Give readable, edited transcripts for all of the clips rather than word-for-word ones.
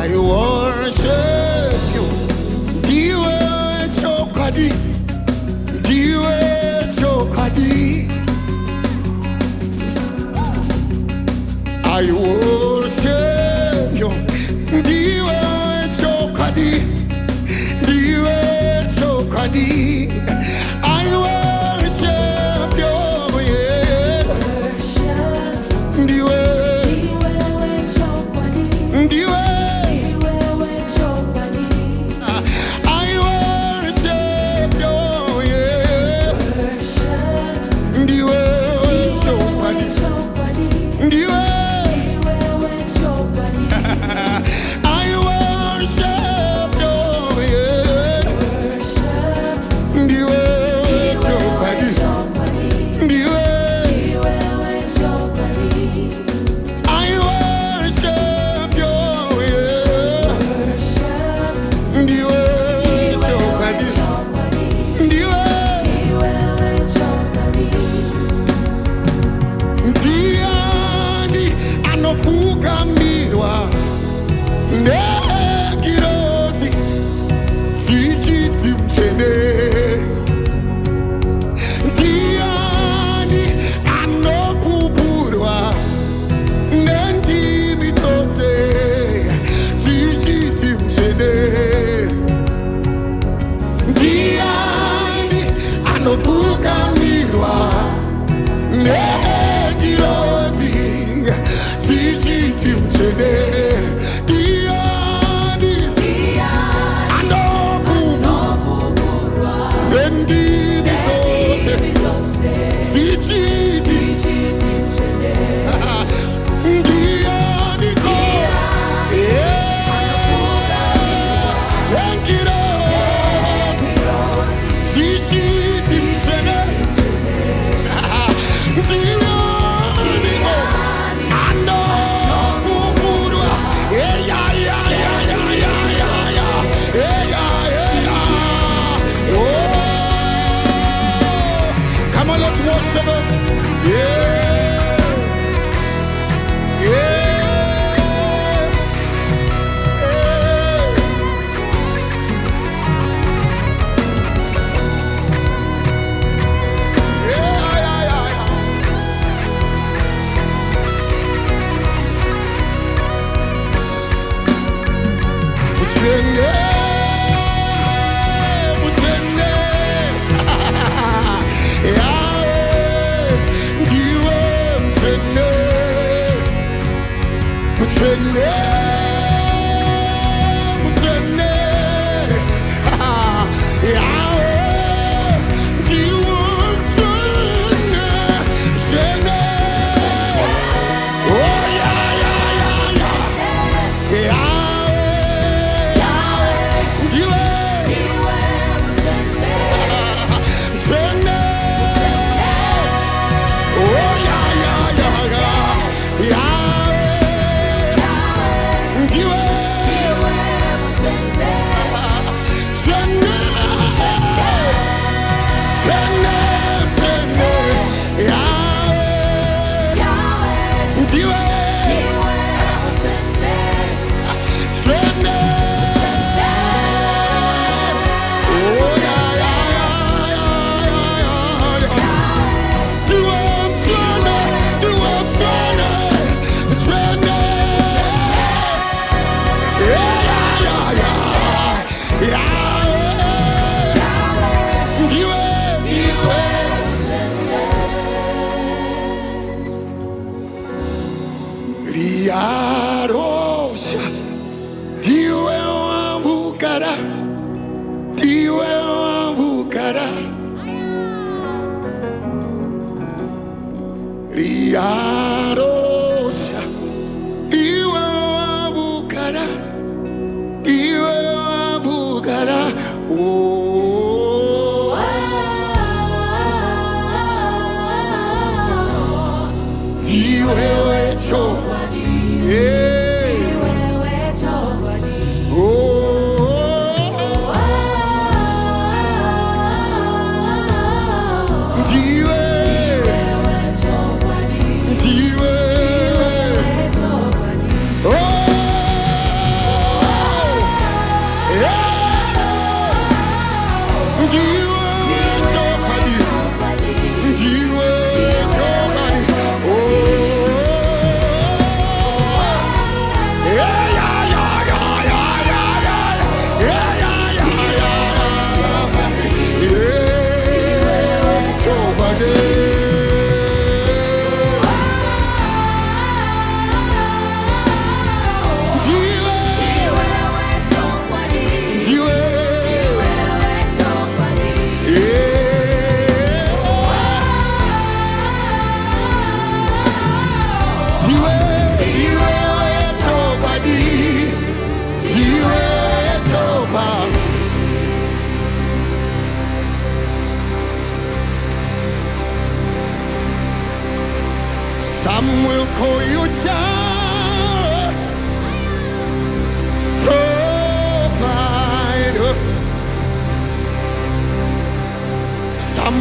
I worship you. Ndiwe chokwadi, ndiwe chokwadi. I worship you. Ndiwe chokwadi, ndiwe chokwadi. I worship you, yeah. Ndiwe, ndiwe. I worship you, yeah. Ndiwe chokwadi, ndiwe.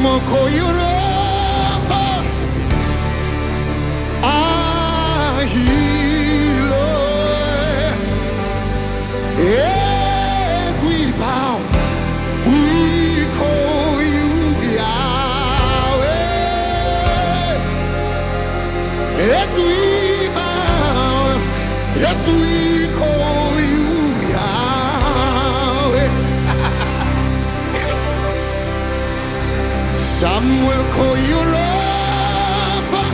will call you Rapha, our healer. As we bow, we call you Yahweh. As we bow, yes, we call you Yahweh. Some will call you Rapha,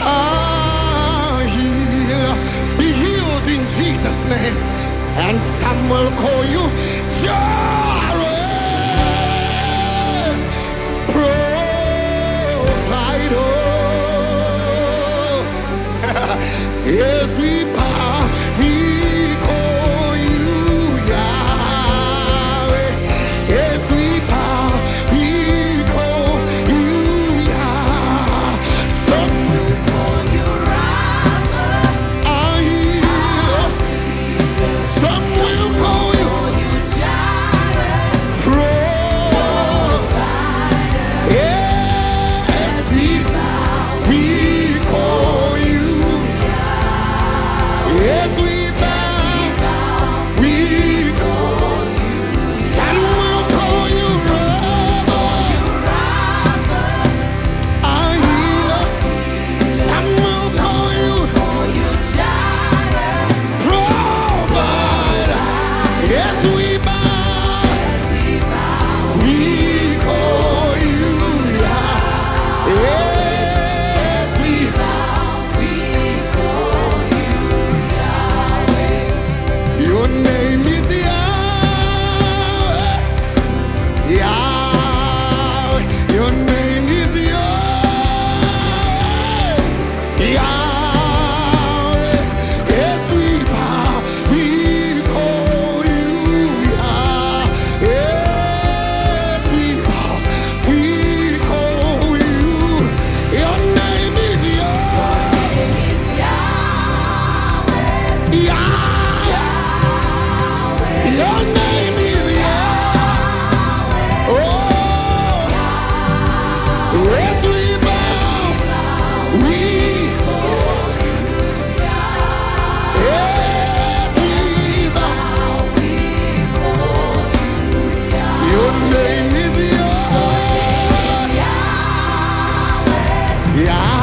our healer. Be healed in Jesus' name. And some will call you Jireh, provider. Yes, we bow, we call you Yahweh. Yes, we bow, we call you Yahweh. Some will call you Rapha, our healer. Some will call you Jireh, provider. Yes, we bow, we call you. Yes, we bow, we call you. Some will call you Rapha, our healer. Some will call you Jireh, provider. Yes, we bow, we call you Yahweh. Yes, we bow, we call you Yahweh. Your name is Yahweh, Yahweh. Your name is Yahweh, Yahweh. Yes, we bow, we call you Yahweh. Yes, we bow, we call you. Your name is Yahweh, Yahweh. Your name is Yahweh. Oh, yes, we bow, we. Yes, we bow. Your name is Yahweh, Yahweh.